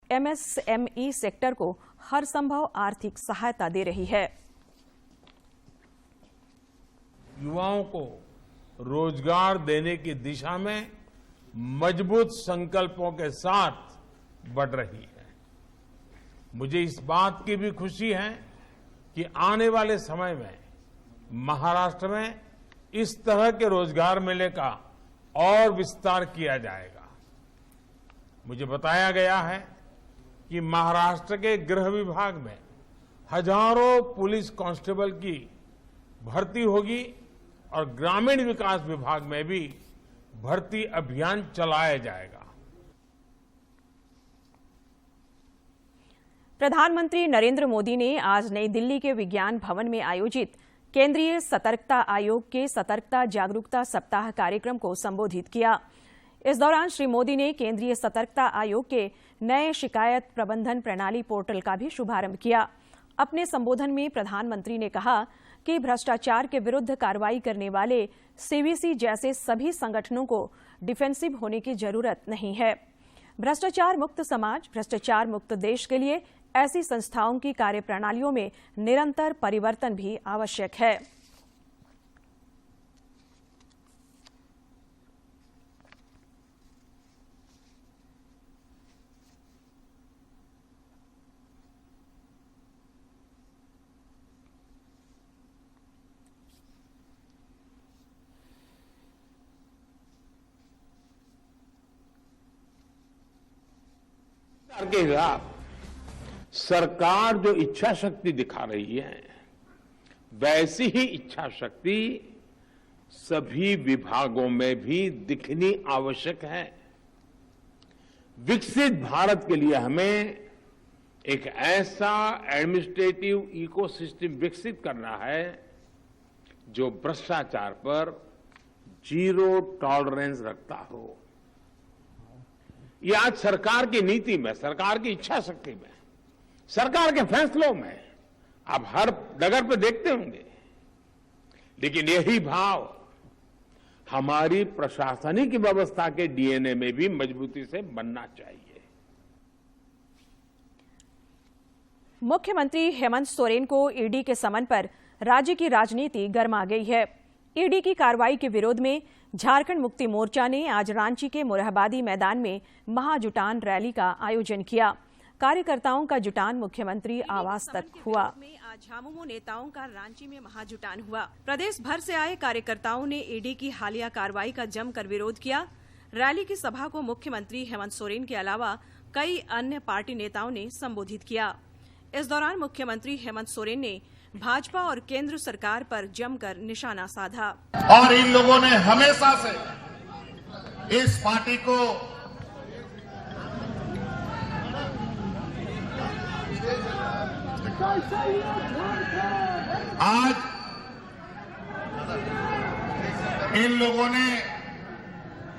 MSME sector को हर संभव आर्थिक सहायता दे रही है। युवाओं को रोजगार देने की दिशा में मजबूत संकल्पों के साथ बढ़ रही है। मुझे इस बात की भी खुशी है कि आने वाले समय में महाराष्ट्र में इस तरह के रोजगार मेले का और विस्तार किया जाएगा। मुझे बताया गया है कि महाराष्ट्र के गृह विभाग में हजारों पुलिस कांस्टेबल की भर्ती होगी और ग्रामीण विकास विभाग में भी भर्ती अभियान चलाया जाएगा। प्रधानमंत्री नरेंद्र मोदी ने आज नई दिल्ली के विज्ञान भवन में आयोजित केंद्रीय सतर्कता आयोग के सतर्कता जागरूकता सप्ताह कार्यक्रम को संबोधित किया। इस दौरान श्री मोदी ने केंद्रीय सतर्कता आयोग के नए शिकायत प्रबंधन प्रणाली पोर्टल का भी शुभारंभ किया। अपने संबोधन में प्रधानमंत्री ने कहा कि भ्रष्टाचार के विरुद्ध कार्रवाई करने वाले सीवीसी जैसे सभी संगठनों को डिफेंसिव होने की जरूरत नहीं है। भ्रष्टाचार मुक्त समाज, भ्रष्टाचार मुक्त देश के लिए ऐसी संस्थाओं की कार्यप्रणालियों में निरंतर परिवर्तन भी आवश्यक है। के खिलाफ सरकार जो इच्छा शक्ति दिखा रही है, वैसी ही इच्छा शक्ति सभी विभागों में भी दिखनी आवश्यक है। विकसित भारत के लिए हमें एक ऐसा एडमिनिस्ट्रेटिव इकोसिस्टम विकसित करना है जो भ्रष्टाचार पर जीरो टॉलरेंस रखता हो। ये आज सरकार की नीति में, सरकार की इच्छा शक्ति में, सरकार के फैसलों में आप हर डगर पे देखते होंगे। लेकिन यही भाव हमारी प्रशासनिक व्यवस्था के डीएनए में भी मजबूती से बनना चाहिए। मुख्यमंत्री हेमंत सोरेन को ईडी के समन पर राज्य की राजनीति गर्मा गई है। ईडी की कार्रवाई के विरोध में झारखंड मुक्ति मोर्चा ने आज रांची के मोरहाबादी मैदान में महाजुटान रैली का आयोजन किया। कार्यकर्ताओं का जुटान मुख्यमंत्री आवास तक हुआ। आज झामुमो नेताओं का रांची में महाजुटान हुआ। प्रदेश भर से आए कार्यकर्ताओं ने ईडी की हालिया कार्रवाई का जमकर विरोध किया। रैली की सभा को मुख्यमंत्री हेमंत सोरेन के अलावा कई अन्य पार्टी नेताओं ने संबोधित किया। इस दौरान मुख्यमंत्री हेमंत सोरेन ने भाजपा और केंद्र सरकार पर जमकर निशाना साधा। और इन लोगों ने हमेशा से इस पार्टी को आज इन लोगों ने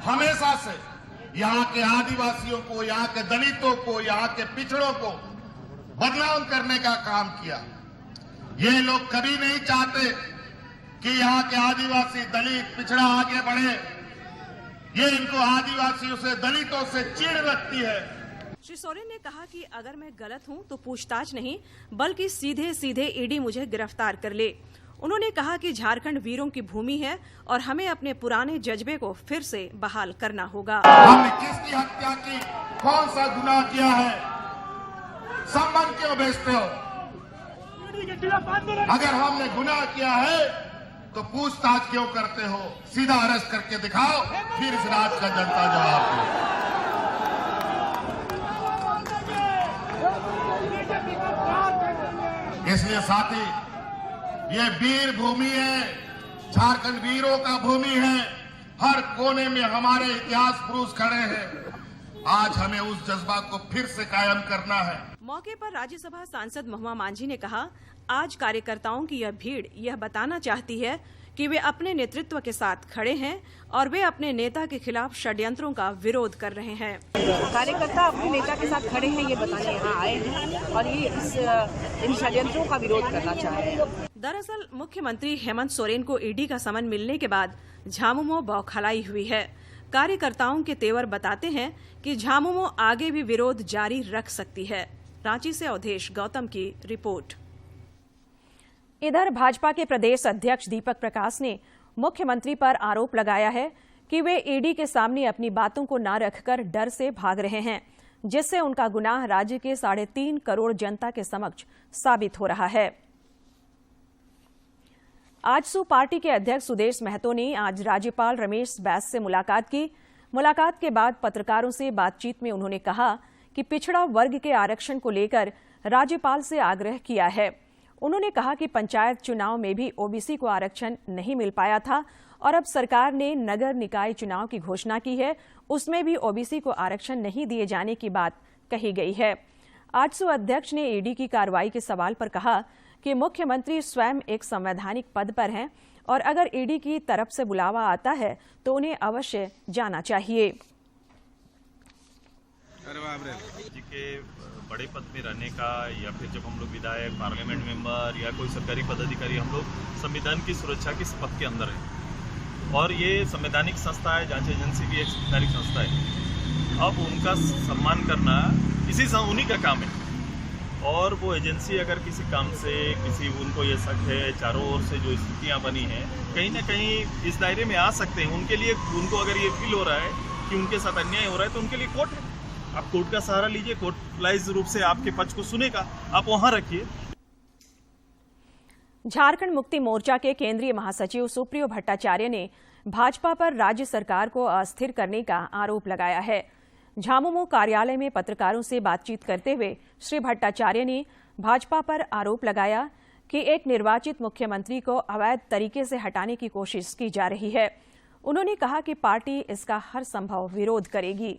हमेशा से यहाँ के आदिवासियों को, यहाँ के दलितों को, यहाँ के पिछड़ों को बदनाम करने का काम किया। ये लोग कभी नहीं चाहते कि यहाँ के आदिवासी, दलित, पिछड़ा आगे बढ़े। ये इनको आदिवासियों से, दलितों से चिढ़ लगती है। श्री सोरेन ने कहा कि अगर मैं गलत हूं तो पूछताछ नहीं, बल्कि सीधे सीधे ईडी मुझे गिरफ्तार कर ले। उन्होंने कहा कि झारखंड वीरों की भूमि है और हमें अपने पुराने जज्बे को फिर से बहाल करना होगा। हमने किसकी हत्या की, कौन सा गुनाह किया है, संबंध क्यों भेजते हो? अगर हमने गुनाह किया है तो पूछताछ क्यों करते हो? सीधा अरेस्ट करके दिखाओ, फिर इस राज का जनता जवाब दे। इसलिए साथी, ये वीर भूमि है, झारखंड वीरों का भूमि है। हर कोने में हमारे इतिहास पुरुष खड़े हैं। आज हमें उस जज्बा को फिर से कायम करना है। मौके पर राज्यसभा सांसद महुआ मांझी ने कहा, आज कार्यकर्ताओं की यह भीड़ यह बताना चाहती है कि वे अपने नेतृत्व के साथ खड़े हैं और वे अपने नेता के खिलाफ षड्यंत्रों का विरोध कर रहे हैं। कार्यकर्ता अपने नेता के साथ खड़े हैं, ये बताने यहाँ आए हैं और ये इन षड्यंत्रों का विरोध करना चाह रहे हैं। दरअसल मुख्यमंत्री हेमंत सोरेन को ईडी का समन मिलने के बाद झामुमो बौखलाई हुई है। कार्यकर्ताओं के तेवर बताते हैं कि झामुमो आगे भी विरोध जारी रख सकती है। रांची से अवधेश गौतम की रिपोर्ट। इधर भाजपा के प्रदेश अध्यक्ष दीपक प्रकाश ने मुख्यमंत्री पर आरोप लगाया है कि वे ईडी के सामने अपनी बातों को न रखकर डर से भाग रहे हैं, जिससे उनका गुनाह राज्य के 3.5 करोड़ जनता के समक्ष साबित हो रहा है। आजसू पार्टी के अध्यक्ष सुदेश महतो ने आज राज्यपाल रमेश बैस से मुलाकात की। मुलाकात के बाद पत्रकारों से बातचीत में उन्होंने कहा कि पिछड़ा वर्ग के आरक्षण को लेकर राज्यपाल से आग्रह किया है। उन्होंने कहा कि पंचायत चुनाव में भी ओबीसी को आरक्षण नहीं मिल पाया था और अब सरकार ने नगर निकाय चुनाव की घोषणा की है, उसमें भी ओबीसी को आरक्षण नहीं दिए जाने की बात कही गई है। आजसू अध्यक्ष ने ईडी की कार्रवाई के सवाल पर कहा कि मुख्यमंत्री स्वयं एक संवैधानिक पद पर हैं और अगर ईडी की तरफ से बुलावा आता है तो उन्हें अवश्य जाना चाहिए। जी के बड़े पद में रहने का या फिर जब हम लोग विधायक, पार्लियामेंट मेंबर या कोई सरकारी पदाधिकारी, हम लोग संविधान की सुरक्षा के पद के अंदर हैं और ये संवैधानिक संस्था है, जांच एजेंसी भी एक संवैधानिक संस्था है। अब उनका सम्मान करना उन्हीं का काम है और वो एजेंसी अगर किसी काम से उनको ये शक है, चारों ओर से जो स्थितियाँ बनी हैं, कहीं ना कहीं इस दायरे में आ सकते हैं। उनके लिए उनको अगर ये फील हो रहा है कि उनके साथ अन्याय हो रहा है तो उनके लिए कोर्ट है। आप कोर्ट का सहारा लीजिए, कोर्ट लाइज रूप से आपके पक्ष को सुनेगा, आप वहां रखिए। झारखंड मुक्ति मोर्चा के केंद्रीय महासचिव सुप्रियो भट्टाचार्य ने भाजपा पर राज्य सरकार को अस्थिर करने का आरोप लगाया है। झामुमो कार्यालय में पत्रकारों से बातचीत करते हुए श्री भट्टाचार्य ने भाजपा पर आरोप लगाया कि एक निर्वाचित मुख्यमंत्री को अवैध तरीके से हटाने की कोशिश की जा रही है। उन्होंने कहा कि पार्टी इसका हर संभव विरोध करेगी।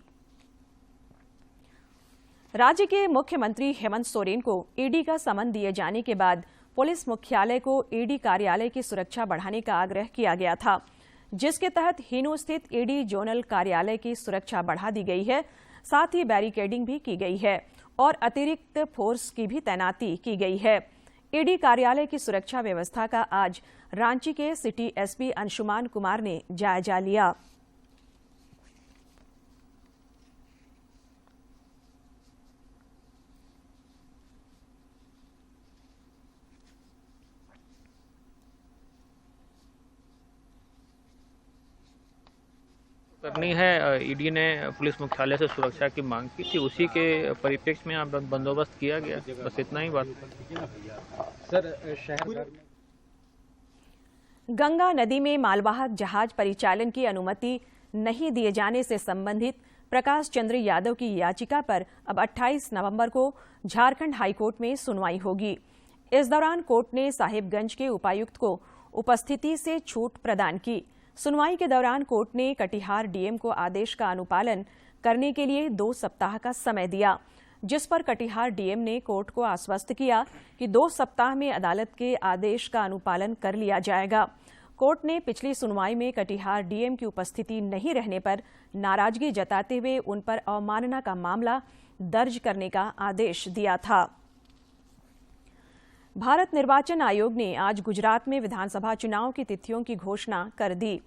राज्य के मुख्यमंत्री हेमंत सोरेन को ईडी का समन दिए जाने के बाद पुलिस मुख्यालय को ईडी कार्यालय की सुरक्षा बढ़ाने का आग्रह किया गया था, जिसके तहत हिनो स्थित ईडी जोनल कार्यालय की सुरक्षा बढ़ा दी गई है। साथ ही बैरिकेडिंग भी की गई है और अतिरिक्त फोर्स की भी तैनाती की गई है। ईडी कार्यालय की सुरक्षा व्यवस्था का आज रांची के सिटी एसपी अंशुमान कुमार ने जायजा लिया। करनी है। ईडी ने पुलिस मुख्यालय से सुरक्षा की मांग की थी, उसी के परिप्रेक्ष्य में यहाँ बंदोबस्त किया गया। बस इतना ही बात। सर, शहर भर में गंगा नदी में मालवाहक जहाज परिचालन की अनुमति नहीं दिए जाने से संबंधित प्रकाश चंद्र यादव की याचिका पर अब 28 नवंबर को झारखंड हाईकोर्ट में सुनवाई होगी। इस दौरान कोर्ट ने साहिबगंज के उपायुक्त को उपस्थिति से छूट प्रदान की। सुनवाई के दौरान कोर्ट ने कटिहार डीएम को आदेश का अनुपालन करने के लिए 2 सप्ताह का समय दिया, जिस पर कटिहार डीएम ने कोर्ट को आश्वस्त किया कि 2 सप्ताह में अदालत के आदेश का अनुपालन कर लिया जाएगा। कोर्ट ने पिछली सुनवाई में कटिहार डीएम की उपस्थिति नहीं रहने पर नाराजगी जताते हुए उन पर अवमानना का मामला दर्ज करने का आदेश दिया था। भारत निर्वाचन आयोग ने आज गुजरात में विधानसभा चुनाव की तिथियों की घोषणा कर दी।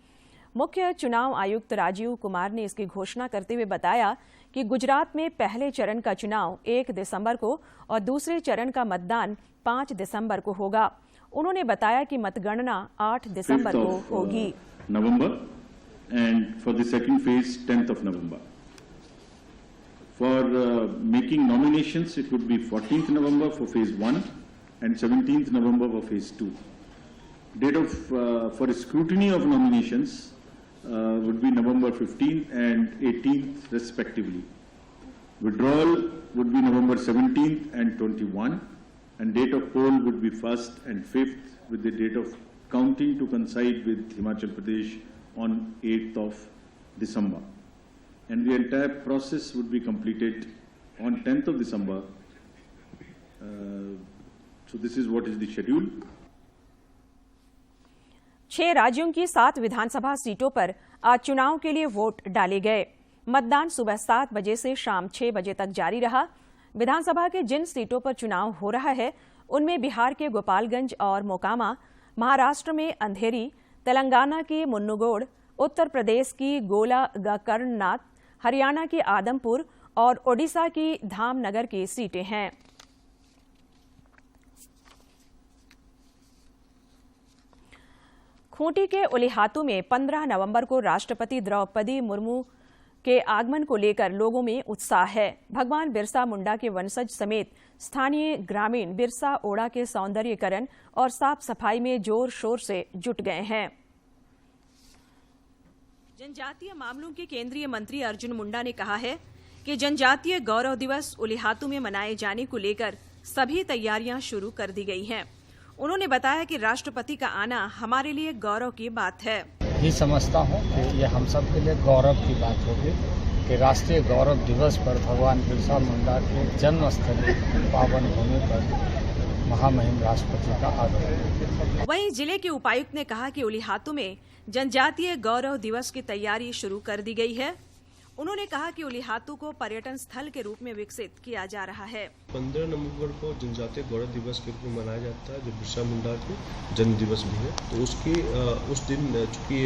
मुख्य चुनाव आयुक्त राजीव कुमार ने इसकी घोषणा करते हुए बताया कि गुजरात में पहले चरण का चुनाव 1 दिसंबर को और दूसरे चरण का मतदान 5 दिसंबर को होगा। उन्होंने बताया कि मतगणना 8 दिसंबर को होगी। नवंबर and for the second phase 10th of November. For making nominations, it would be 14th November for phase 1 and 17th November for phase 2. Date of for scrutiny of nominations would be November 15th and 18th respectively. Withdrawal would be November 17th and 21, and date of poll would be 1st and 5th, with the date of counting to coincide with Himachal Pradesh on 8th of December. And the entire process would be completed on 10th of December. So this is what is the schedule. 6 राज्यों की 7 विधानसभा सीटों पर आज चुनाव के लिए vote डाले गए। मतदान सुबह 7 बजे से शाम 6 बजे तक जारी रहा। विधानसभा के जिन सीटों पर चुनाव हो रहा है उनमें बिहार के गोपालगंज और मोकामा, महाराष्ट्र में अंधेरी, तेलंगाना की मुन्नुगोड, उत्तर प्रदेश की गोलाकर्णनाथ, हरियाणा की आदमपुर और ओडिशा की धामनगर की सीटें हैं। खूंटी के उलिहातू में 15 नवंबर को राष्ट्रपति द्रौपदी मुर्मू के आगमन को लेकर लोगों में उत्साह है। भगवान बिरसा मुंडा के वंशज समेत स्थानीय ग्रामीण बिरसा ओड़ा के सौंदर्यीकरण और साफ सफाई में जोर शोर से जुट गए हैं। जनजातीय मामलों के केंद्रीय मंत्री अर्जुन मुंडा ने कहा है कि जनजातीय गौरव दिवस उलिहातू में मनाए जाने को लेकर सभी तैयारियां शुरू कर दी गई हैं। उन्होंने बताया कि राष्ट्रपति का आना हमारे लिए गौरव की बात है। ये समझता हूँ कि ये हम सब के लिए गौरव की बात होगी कि राष्ट्रीय गौरव दिवस पर भगवान बिरसा मुंडा के जन्मस्थली पावन भूमि पर महामहिम राष्ट्रपति का आगमन। वहीं जिले के उपायुक्त ने कहा कि उलिहातू में जनजातीय गौरव दिवस की तैयारी शुरू कर दी गई है। उन्होंने कहा कि उलिहातू को पर्यटन स्थल के रूप में विकसित किया जा रहा है। 15 नवंबर को जनजातीय गौरव दिवस के रूप में मनाया जाता है, जो बिरसा मुंडा के जन्म दिवस भी है। तो उस दिन चूँकि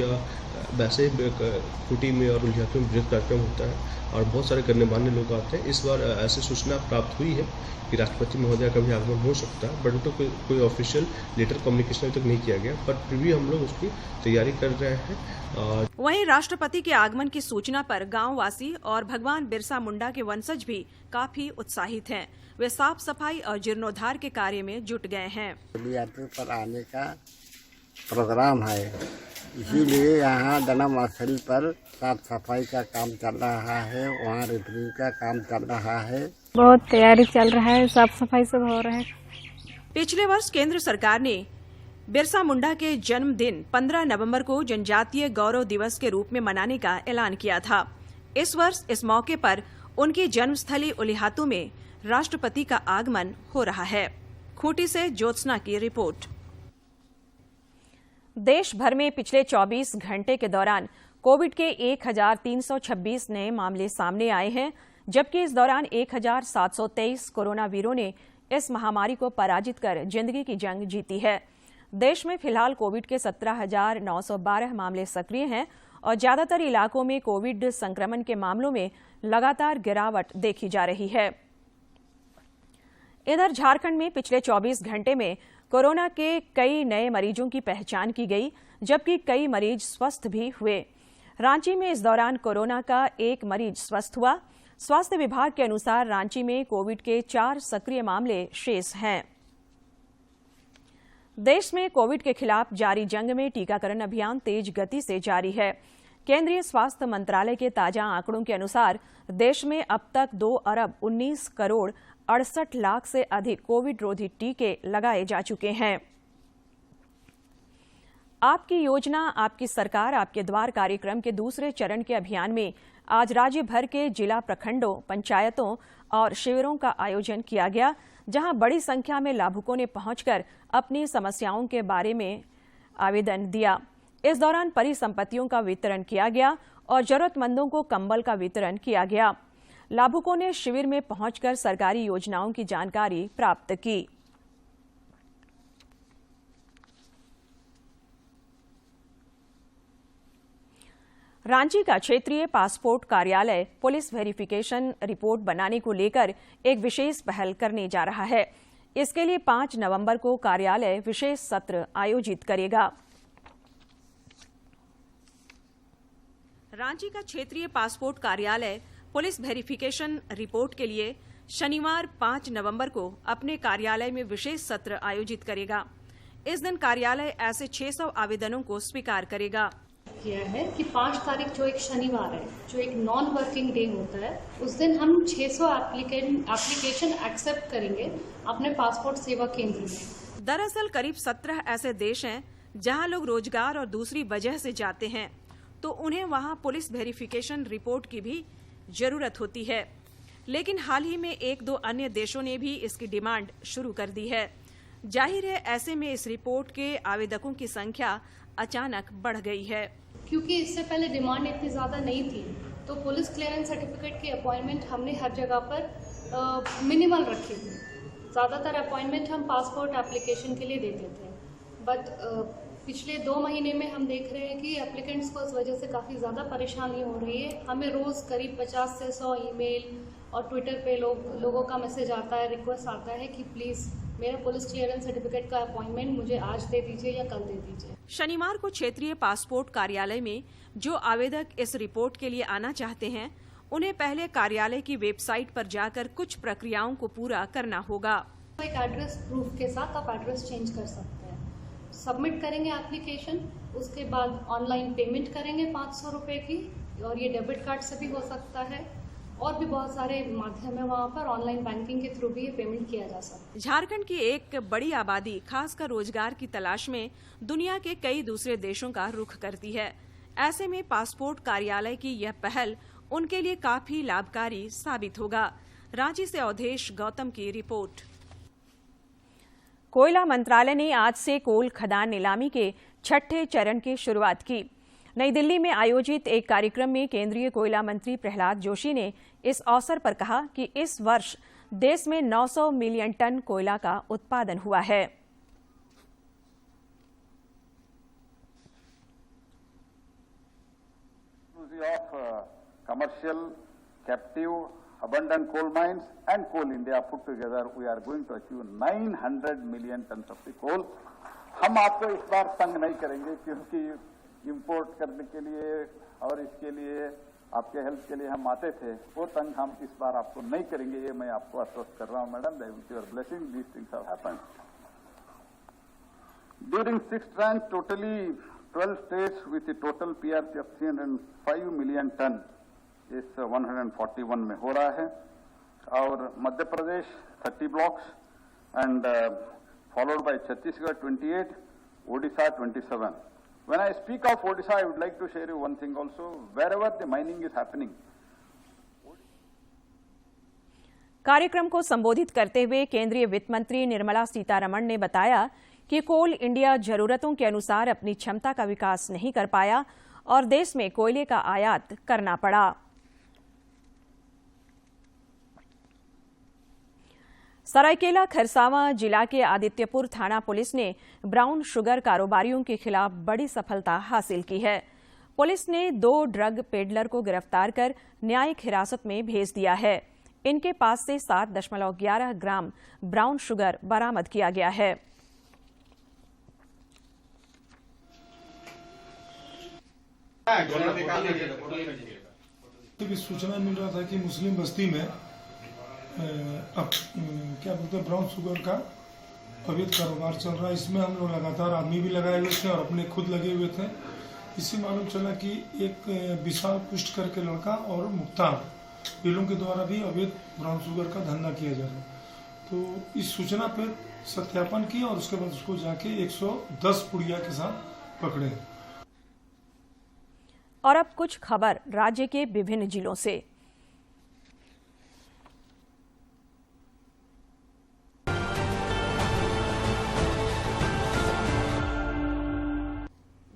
वैसे खूंटी में और उलिहातू में बृहद कार्यक्रम होता है और बहुत सारे गण्यमान्य लोग आते हैं। इस बार ऐसी सूचना प्राप्त हुई है कि राष्ट्रपति महोदय का भी आगमन हो सकता है, बट तो कोई ऑफिशियल लेटर कम्युनिकेशन अभी तक नहीं किया गया, पर फिर भी हम लोग उसकी तैयारी कर रहे हैं। वहीं राष्ट्रपति के आगमन की सूचना पर गांववासी और भगवान बिरसा मुंडा के वंशज भी काफी उत्साहित हैं। वे साफ सफाई और जीर्णोद्धार के कार्य में जुट गए हैं। उलिहातू पर आने का प्रोग्राम है, इसीलिए यहाँ जन्म स्थल पर साफ सफाई का काम चल रहा है, वहाँ रिपेयरिंग का काम चल रहा है। बहुत तैयारी चल रहा है, साफ सफाई सब हो रहा है। पिछले वर्ष केंद्र सरकार ने बिरसा मुंडा के जन्मदिन 15 नवंबर को जनजातीय गौरव दिवस के रूप में मनाने का ऐलान किया था। इस वर्ष इस मौके पर उनकी जन्मस्थली उलिहातू में राष्ट्रपति का आगमन हो रहा है। खूंटी से ज्योत्सना की रिपोर्ट। देश भर में पिछले 24 घंटे के दौरान कोविड के 1326 नए मामले सामने आए हैं, जबकि इस दौरान 1723 कोरोना वीरों ने इस महामारी को पराजित कर जिंदगी की जंग जीती है। देश में फिलहाल कोविड के 17,912 मामले सक्रिय हैं और ज्यादातर इलाकों में कोविड संक्रमण के मामलों में लगातार गिरावट देखी जा रही है। इधर झारखंड में पिछले 24 घंटे में कोरोना के कई नए मरीजों की पहचान की गई, जबकि कई मरीज स्वस्थ भी हुए। रांची में इस दौरान कोरोना का एक मरीज स्वस्थ हुआ। स्वास्थ्य विभाग के अनुसार रांची में कोविड के 4 सक्रिय मामले शेष हैं। देश में कोविड के खिलाफ जारी जंग में टीकाकरण अभियान तेज गति से जारी है। केंद्रीय स्वास्थ्य मंत्रालय के ताजा आंकड़ों के अनुसार देश में अब तक 2 अरब 19 करोड़ 68 लाख से अधिक कोविड रोधी टीके लगाए जा चुके हैं। आपकी योजना आपकी सरकार आपके द्वार कार्यक्रम के दूसरे चरण के अभियान में आज राज्य भर के जिला प्रखंडों, पंचायतों और शिविरों का आयोजन किया गया, जहां बड़ी संख्या में लाभुकों ने पहुंचकर अपनी समस्याओं के बारे में आवेदन दिया। इस दौरान परिसंपत्तियों का वितरण किया गया और जरूरतमंदों को कंबल का वितरण किया गया। लाभुकों ने शिविर में पहुंचकर सरकारी योजनाओं की जानकारी प्राप्त की। रांची का क्षेत्रीय पासपोर्ट कार्यालय पुलिस वेरिफिकेशन रिपोर्ट बनाने को लेकर एक विशेष पहल करने जा रहा है। इसके लिए 5 नवंबर को कार्यालय विशेष सत्र आयोजित करेगा। रांची का क्षेत्रीय पासपोर्ट कार्यालय पुलिस वेरिफिकेशन रिपोर्ट के लिए शनिवार 5 नवंबर को अपने कार्यालय में विशेष सत्र आयोजित करेगा। इस दिन कार्यालय ऐसे 600 आवेदनों को स्वीकार करेगा। किया है कि 5 तारीख जो एक शनिवार है, जो एक नॉन वर्किंग डे होता है, उस दिन हम 600 एप्लीकेशन एक्सेप्ट करेंगे अपने पासपोर्ट सेवा केंद्र में। दरअसल करीब 17 ऐसे देश हैं जहां लोग रोजगार और दूसरी वजह से जाते हैं, तो उन्हें वहां पुलिस वेरिफिकेशन रिपोर्ट की भी जरूरत होती है। लेकिन हाल ही में 1-2 अन्य देशों ने भी इसकी डिमांड शुरू कर दी है। जाहिर है ऐसे में इस रिपोर्ट के आवेदकों की संख्या अचानक बढ़ गई है। क्योंकि इससे पहले डिमांड इतनी ज़्यादा नहीं थी, तो पुलिस क्लियरेंस सर्टिफिकेट की अपॉइंटमेंट हमने हर जगह पर मिनिमल रखी थी। ज़्यादातर अपॉइंटमेंट हम पासपोर्ट एप्लीकेशन के लिए देते थे, बट पिछले 2 महीने में हम देख रहे हैं कि एप्लीकेंट्स को इस वजह से काफ़ी ज़्यादा परेशानी हो रही है। हमें रोज़ करीब 50 से 100 ईमेल और ट्विटर पे लोगों का मैसेज आता है, रिक्वेस्ट आता है कि प्लीज़ मेरा पुलिस क्लियरेंस सर्टिफिकेट का अपॉइंटमेंट मुझे आज दे दीजिए या कल दे दीजिए। शनिवार को क्षेत्रीय पासपोर्ट कार्यालय में जो आवेदक इस रिपोर्ट के लिए आना चाहते हैं, उन्हें पहले कार्यालय की वेबसाइट पर जाकर कुछ प्रक्रियाओं को पूरा करना होगा। एक एड्रेस प्रूफ के साथ आप एड्रेस चेंज कर सकते हैं। सबमिट करेंगे एप्लीकेशन, उसके बाद ऑनलाइन पेमेंट करेंगे 500 रुपये की, और ये डेबिट कार्ड से भी हो सकता है, और भी बहुत सारे माध्यम है वहाँ पर, ऑनलाइन बैंकिंग के थ्रू भी ये पेमेंट किया जा सकता है। झारखंड की एक बड़ी आबादी खासकर रोजगार की तलाश में दुनिया के कई दूसरे देशों का रुख करती है। ऐसे में पासपोर्ट कार्यालय की यह पहल उनके लिए काफी लाभकारी साबित होगा। रांची से अवधेश गौतम की रिपोर्ट। कोयला मंत्रालय ने आज से कोल खदान नीलामी के 6ठे चरण की शुरुआत की। नई दिल्ली में आयोजित एक कार्यक्रम में केंद्रीय कोयला मंत्री प्रहलाद जोशी ने इस अवसर पर कहा कि इस वर्ष देश में 900 मिलियन टन कोयला का उत्पादन हुआ है। Commercial, captive, abundant coal mines and Coal India put together, we are going to achieve 900 million tons of the coal. हम आपको इस बार तंग नहीं करेंगे, क्योंकि इंपोर्ट करने के लिए और इसके लिए आपके हेल्प के लिए हम आते थे, वो तंग हम इस बार आपको नहीं करेंगे, ये मैं आपको आश्वस्त कर रहा हूँ madam. With your blessing these things have happened. During 6th tranche, totally 12 states with a total PRP of 305 million ton इस 141 में हो रहा है, और Madhya Pradesh 30 blocks and followed by Chhattisgarh 28, Odisha 27. When I speak of Odisha, I would like to share you one thing also. Wherever the mining is happening. कार्यक्रम को संबोधित करते हुए केंद्रीय वित्त मंत्री निर्मला सीतारमण ने बताया कि कोल इंडिया जरूरतों के अनुसार अपनी क्षमता का विकास नहीं कर पाया और देश में कोयले का आयात करना पड़ा। सरायकेला खरसावां जिला के आदित्यपुर थाना पुलिस ने ब्राउन शुगर कारोबारियों के खिलाफ बड़ी सफलता हासिल की है। पुलिस ने 2 ड्रग पेडलर को गिरफ्तार कर न्यायिक हिरासत में भेज दिया है। इनके पास से 7.11 ग्राम ब्राउन शुगर बरामद किया गया है। सूचना मिल रहा था कि मुस्लिम बस्ती में क्या बोलते हैं ब्राउन शुगर का अवैध कारोबार चल रहा है। इसमें हम लोग लगातार आदमी भी लगाए हुए थे और अपने खुद लगे हुए थे। इससे मालूम चला कि एक विशाल पुष्ट करके लड़का और मुख्तार, ये लोगों के द्वारा भी अवैध ब्राउन शुगर का धंधा किया जा रहा है। तो इस सूचना पर सत्यापन किया और उसके बाद उसको जाके 110 पुड़िया के साथ पकड़े। और अब कुछ खबर राज्य के विभिन्न जिलों से।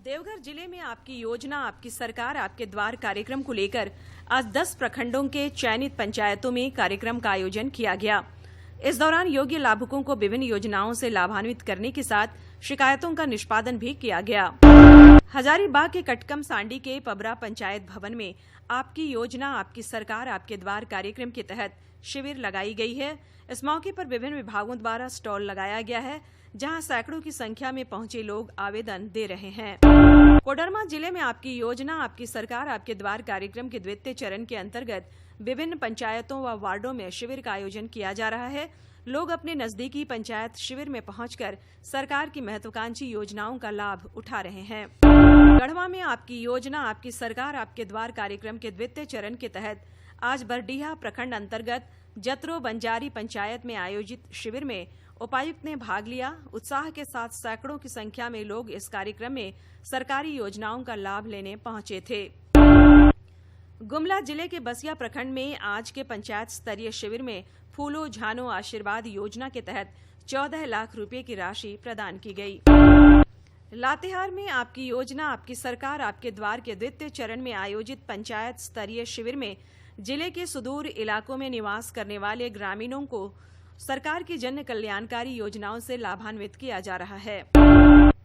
देवघर जिले में आपकी योजना आपकी सरकार आपके द्वार कार्यक्रम को लेकर आज 10 प्रखंडों के चयनित पंचायतों में कार्यक्रम का आयोजन किया गया। इस दौरान योग्य लाभुकों को विभिन्न योजनाओं से लाभान्वित करने के साथ शिकायतों का निष्पादन भी किया गया। हजारीबाग के कटकम सांडी के पबरा पंचायत भवन में आपकी योजना आपकी सरकार आपके द्वार कार्यक्रम के तहत शिविर लगाई गई है। इस मौके पर विभिन्न विभागों द्वारा स्टॉल लगाया गया है, जहां सैकड़ों की संख्या में पहुंचे लोग आवेदन दे रहे हैं। कोडरमा जिले में आपकी योजना आपकी सरकार आपके द्वार कार्यक्रम के द्वितीय चरण के अंतर्गत विभिन्न पंचायतों व वार्डों में शिविर का आयोजन किया जा रहा है। लोग अपने नजदीकी पंचायत शिविर में पहुंचकर सरकार की महत्वाकांक्षी योजनाओं का लाभ उठा रहे हैं। गढ़वा में आपकी योजना आपकी सरकार आपके द्वार कार्यक्रम के द्वितीय चरण के तहत आज बरडीहा प्रखंड अंतर्गत जत्रो बंजारी पंचायत में आयोजित शिविर में उपायुक्त ने भाग लिया। उत्साह के साथ सैकड़ों की संख्या में लोग इस कार्यक्रम में सरकारी योजनाओं का लाभ लेने पहुंचे थे। गुमला जिले के बसिया प्रखंड में आज के पंचायत स्तरीय शिविर में फूलो झानो आशीर्वाद योजना के तहत 14 लाख रुपए की राशि प्रदान की गई। लातेहार में आपकी योजना आपकी सरकार आपके द्वार के द्वितीय चरण में आयोजित पंचायत स्तरीय शिविर में जिले के सुदूर इलाकों में निवास करने वाले ग्रामीणों को सरकार की जन कल्याणकारी योजनाओं से लाभान्वित किया जा रहा है।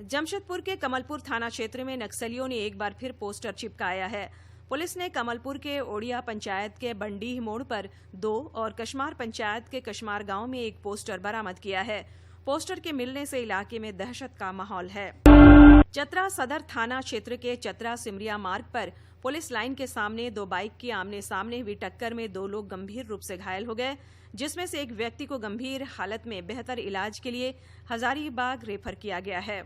जमशेदपुर के कमलपुर थाना क्षेत्र में नक्सलियों ने एक बार फिर पोस्टर चिपकाया है। पुलिस ने कमलपुर के ओडिया पंचायत के बंडीह मोड़ पर 2 और कशमार पंचायत के कशमार गांव में एक पोस्टर बरामद किया है। पोस्टर के मिलने से इलाके में दहशत का माहौल है। चतरा सदर थाना क्षेत्र के चतरा सिमरिया मार्ग पर पुलिस लाइन के सामने 2 बाइक की आमने सामने हुई टक्कर में 2 लोग गंभीर रूप से घायल हो गए, जिसमें से एक व्यक्ति को गंभीर हालत में बेहतर इलाज के लिए हजारीबाग रेफर किया गया है।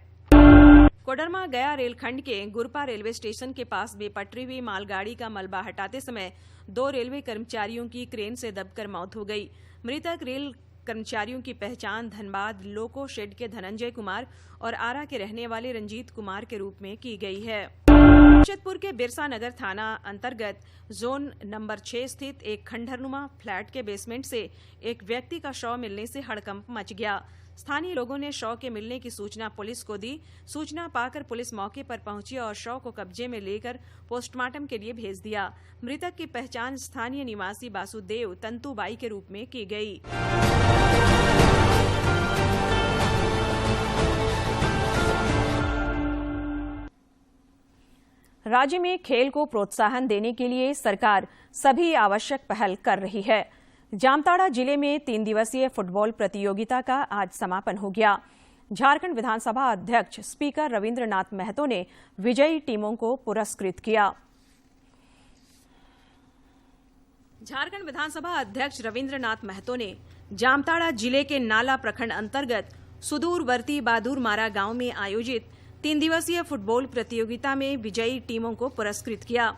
कोडरमा गया रेलखंड के गुरपा रेलवे स्टेशन के पास बेपटरी हुई मालगाड़ी का मलबा हटाते समय 2 रेलवे कर्मचारियों की क्रेन से दबकर मौत हो गई। मृतक रेल कर्मचारियों की पहचान धनबाद लोको शेड के धनंजय कुमार और आरा के रहने वाले रंजीत कुमार के रूप में की गई है। जमशेदपुर के बिरसा नगर थाना अंतर्गत जोन नंबर 6 स्थित एक खंडहरनुमा फ्लैट के बेसमेंट से एक व्यक्ति का शव मिलने से हड़कंप मच गया। स्थानीय लोगों ने शव के मिलने की सूचना पुलिस को दी। सूचना पाकर पुलिस मौके पर पहुंची और शव को कब्जे में लेकर पोस्टमार्टम के लिए भेज दिया। मृतक की पहचान स्थानीय निवासी वासुदेव तंतुबाई के रूप में की गई। राज्य में खेल को प्रोत्साहन देने के लिए सरकार सभी आवश्यक पहल कर रही है। जामताड़ा जिले में 3 दिवसीय फुटबॉल प्रतियोगिता का आज समापन हो गया। झारखंड विधानसभा अध्यक्ष स्पीकर रविंद्रनाथ महतो ने विजयी टीमों को पुरस्कृत किया। झारखंड विधानसभा अध्यक्ष रविंद्रनाथ महतो ने जामताड़ा जिले के नाला प्रखंड अंतर्गत सुदूरवर्ती बादुरमारा गांव में आयोजित 3 दिवसीय फुटबॉल प्रतियोगिता में विजयी टीमों को पुरस्कृत किया।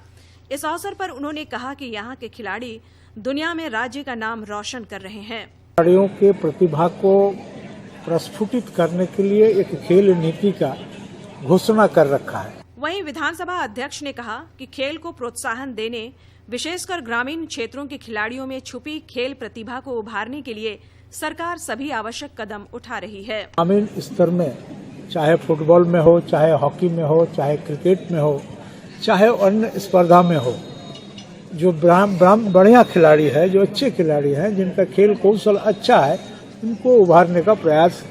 इस अवसर पर उन्होंने कहा कि यहां के खिलाड़ी दुनिया में राज्य का नाम रोशन कर रहे हैं। खिलाड़ियों के प्रतिभा को प्रस्फुटित करने के लिए एक खेल नीति का घोषणा कर रखा है। वहीं विधानसभा अध्यक्ष ने कहा कि खेल को प्रोत्साहन देने, विशेषकर ग्रामीण क्षेत्रों के खिलाड़ियों में छुपी खेल प्रतिभा को उभारने के लिए सरकार सभी आवश्यक कदम उठा रही है। ग्रामीण स्तर में चाहे फुटबॉल में हो, चाहे हॉकी में हो, चाहे क्रिकेट में हो, चाहे अन्य स्पर्धा में हो, जो बढ़िया खिलाड़ी है, जो अच्छे खिलाड़ी हैं, जिनका खेल कौशल अच्छा है, उनको उभारने का प्रयास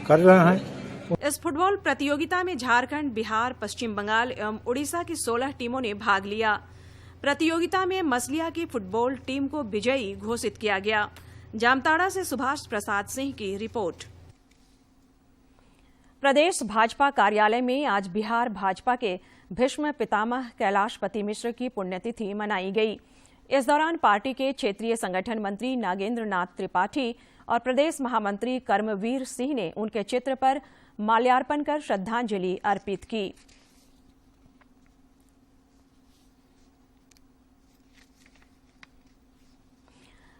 कर रहे हैं। इस फुटबॉल प्रतियोगिता में झारखंड, बिहार, पश्चिम बंगाल एवं उड़ीसा की 16 टीमों ने भाग लिया। प्रतियोगिता में मसलिया की फुटबॉल टीम को विजयी घोषित किया गया। जामताड़ा से सुभाष प्रसाद सिंह की रिपोर्ट। प्रदेश भाजपा कार्यालय में आज बिहार भाजपा के भीष्म पितामह कैलाशपति मिश्र की पुण्यतिथि मनाई गई। इस दौरान पार्टी के क्षेत्रीय संगठन मंत्री नागेंद्र नाथ त्रिपाठी और प्रदेश महामंत्री कर्मवीर सिंह ने उनके चित्र पर माल्यार्पण कर श्रद्धांजलि अर्पित की।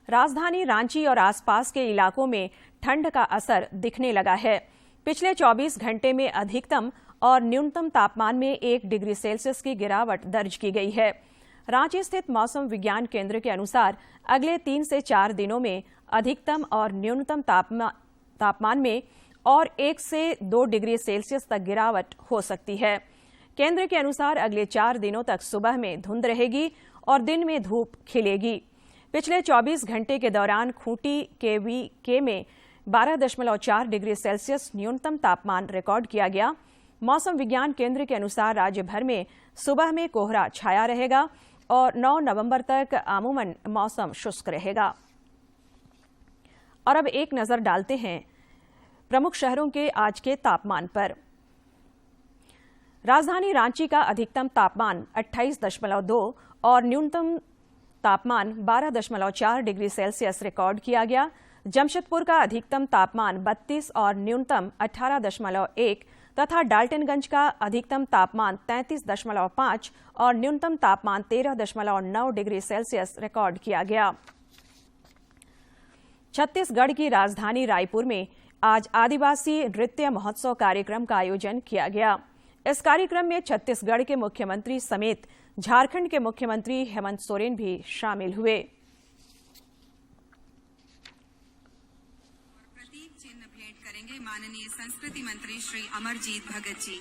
राजधानी रांची और आसपास के इलाकों में ठंड का असर दिखने लगा है। पिछले 24 घंटे में अधिकतम और न्यूनतम तापमान में 1 डिग्री सेल्सियस की गिरावट दर्ज की गई है। रांची स्थित मौसम विज्ञान केंद्र के अनुसार अगले 3 से 4 दिनों में अधिकतम और न्यूनतम तापमान में और 1 से 2 डिग्री सेल्सियस तक गिरावट हो सकती है। केंद्र के अनुसार अगले 4 दिनों तक सुबह में धुंध रहेगी और दिन में धूप खिलेगी। पिछले 24 घंटे के दौरान खूंटी के में 12.4 डिग्री सेल्सियस न्यूनतम तापमान रिकॉर्ड किया गया। मौसम विज्ञान केंद्र के अनुसार राज्य भर में सुबह में कोहरा छाया रहेगा और 9 नवंबर तक अमूमन मौसम शुष्क रहेगा। और अब एक नजर डालते हैं प्रमुख शहरों के आज के तापमान पर। राजधानी रांची का अधिकतम तापमान 28.2 और न्यूनतम तापमान 12.4 डिग्री सेल्सियस रिकॉर्ड किया गया। जमशेदपुर का अधिकतम तापमान 32 और न्यूनतम 18.1 तथा डाल्टनगंज का अधिकतम तापमान 33.5 और न्यूनतम तापमान 13.9 डिग्री सेल्सियस रिकॉर्ड किया गया। छत्तीसगढ़ की राजधानी रायपुर में आज आदिवासी नृत्य महोत्सव कार्यक्रम का आयोजन किया गया। इस कार्यक्रम में छत्तीसगढ़ के मुख्यमंत्री समेत झारखंड के मुख्यमंत्री हेमंत सोरेन भी शामिल हुए। प्रतीक चिन्ह भेंट करेंगे माननीय संस्कृति मंत्री श्री अमरजीत भगत जी।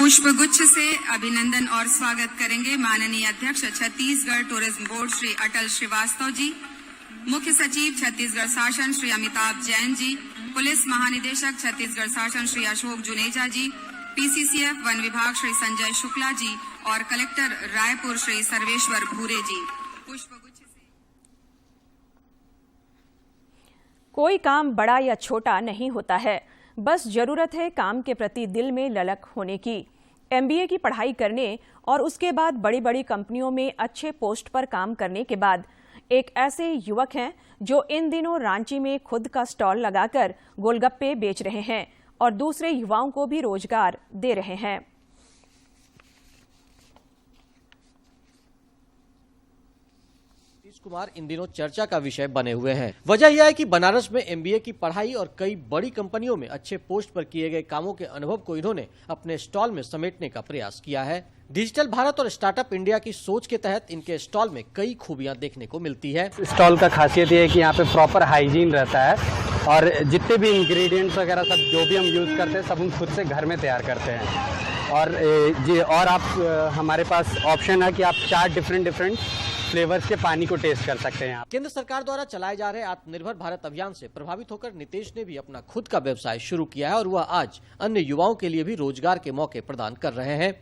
पुष्पगुच्छ से अभिनंदन और स्वागत करेंगे माननीय अध्यक्ष छत्तीसगढ़ टूरिज्म बोर्ड श्री अटल श्रीवास्तव जी, मुख्य सचिव छत्तीसगढ़ शासन श्री अमिताभ जैन जी, पुलिस महानिदेशक छत्तीसगढ़ शासन श्री अशोक जुनेजा जी, पीसीसीएफ वन विभाग श्री संजय शुक्ला जी और कलेक्टर रायपुर श्री सर्वेश्वर भूरे जी। पुष्पगुच्छ से कोई काम बड़ा या छोटा नहीं होता है, बस जरूरत है काम के प्रति दिल में ललक होने की। एमबीए की पढ़ाई करने और उसके बाद बड़ी बड़ी कंपनियों में अच्छे पोस्ट पर काम करने के बाद एक ऐसे युवक हैं जो इन दिनों रांची में खुद का स्टॉल लगाकर गोलगप्पे बेच रहे हैं और दूसरे युवाओं को भी रोजगार दे रहे हैं। कुमार इन दिनों चर्चा का विषय बने हुए हैं। वजह यह है कि बनारस में एमबीए की पढ़ाई और कई बड़ी कंपनियों में अच्छे पोस्ट पर किए गए कामों के अनुभव को इन्होंने अपने स्टॉल में समेटने का प्रयास किया है। डिजिटल भारत और स्टार्टअप इंडिया की सोच के तहत इनके स्टॉल में कई खूबियां देखने को मिलती है। स्टॉल का खासियत ये है कि यहाँ पे प्रॉपर हाइजीन रहता है और जितने भी इंग्रेडिएंट्स वगैरह सब जो भी हम यूज करते हैं सब हम खुद से घर में तैयार करते हैं। और आप हमारे पास ऑप्शन है कि आप 4 डिफरेंट फ्लेवर्स के पानी को टेस्ट कर सकते हैं। केंद्र सरकार द्वारा चलाए जा रहे आत्मनिर्भर भारत अभियान से प्रभावित होकर नितेश ने भी अपना खुद का व्यवसाय शुरू किया है और वह आज अन्य युवाओं के लिए भी रोजगार के मौके प्रदान कर रहे हैं।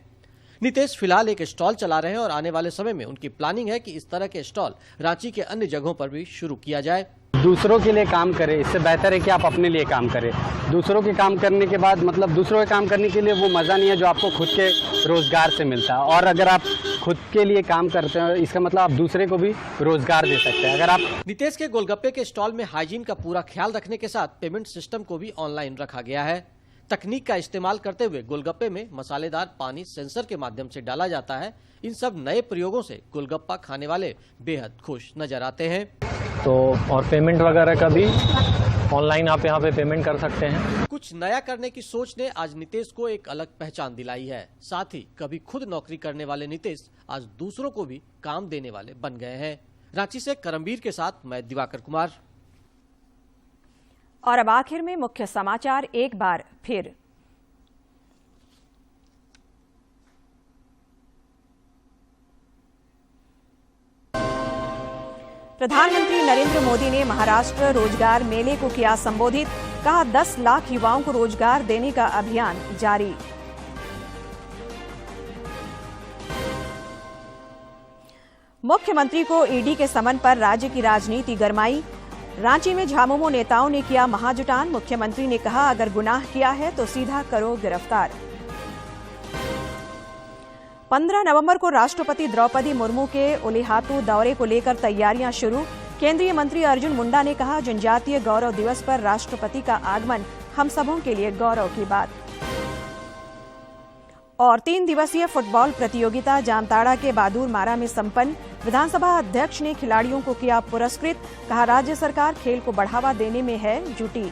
नितेश फिलहाल एक स्टॉल चला रहे हैं और आने वाले समय में उनकी प्लानिंग है कि इस तरह के स्टॉल रांची के अन्य जगहों पर भी शुरू किया जाए। दूसरों के लिए काम करें, इससे बेहतर है कि आप अपने लिए काम करें। दूसरों के काम करने के बाद मतलब दूसरों के काम करने के लिए वो मज़ा नहीं है जो आपको खुद के रोजगार से मिलता है। और अगर आप खुद के लिए काम करते हैं इसका मतलब आप दूसरे को भी रोजगार दे सकते हैं। अगर आप नितेश के गोलगप्पे के स्टॉल में हाइजीन का पूरा ख्याल रखने के साथ पेमेंट सिस्टम को भी ऑनलाइन रखा गया है। तकनीक का इस्तेमाल करते हुए गोलगप्पे में मसालेदार पानी सेंसर के माध्यम से डाला जाता है। इन सब नए प्रयोगों से गोलगप्पा खाने वाले बेहद खुश नजर आते हैं। तो और पेमेंट वगैरह का भी ऑनलाइन आप यहाँ पे पेमेंट कर सकते हैं। कुछ नया करने की सोच ने आज नितेश को एक अलग पहचान दिलाई है। साथ ही कभी खुद नौकरी करने वाले नितेश आज दूसरों को भी काम देने वाले बन गए हैं। रांची से करमबीर के साथ मैं दिवाकर कुमार। और अब आखिर में मुख्य समाचार एक बार फिर। प्रधानमंत्री नरेंद्र मोदी ने महाराष्ट्र रोजगार मेले को किया संबोधित, कहा 10 लाख युवाओं को रोजगार देने का अभियान जारी। मुख्यमंत्री को ईडी के समन पर राज्य की राजनीति गरमाई। रांची में झामुमो नेताओं ने किया महाजुटान। मुख्यमंत्री ने कहा अगर गुनाह किया है तो सीधा करो गिरफ्तार। 15 नवंबर को राष्ट्रपति द्रौपदी मुर्मू के उलिहातू दौरे को लेकर तैयारियां शुरू। केंद्रीय मंत्री अर्जुन मुंडा ने कहा जनजातीय गौरव दिवस पर राष्ट्रपति का आगमन हम सबों के लिए गौरव की बात। और 3 दिवसीय फुटबॉल प्रतियोगिता जामताड़ा के बहादुर मारा में संपन्न। विधानसभा अध्यक्ष ने खिलाड़ियों को किया पुरस्कृत, कहा राज्य सरकार खेल को बढ़ावा देने में है जुटी।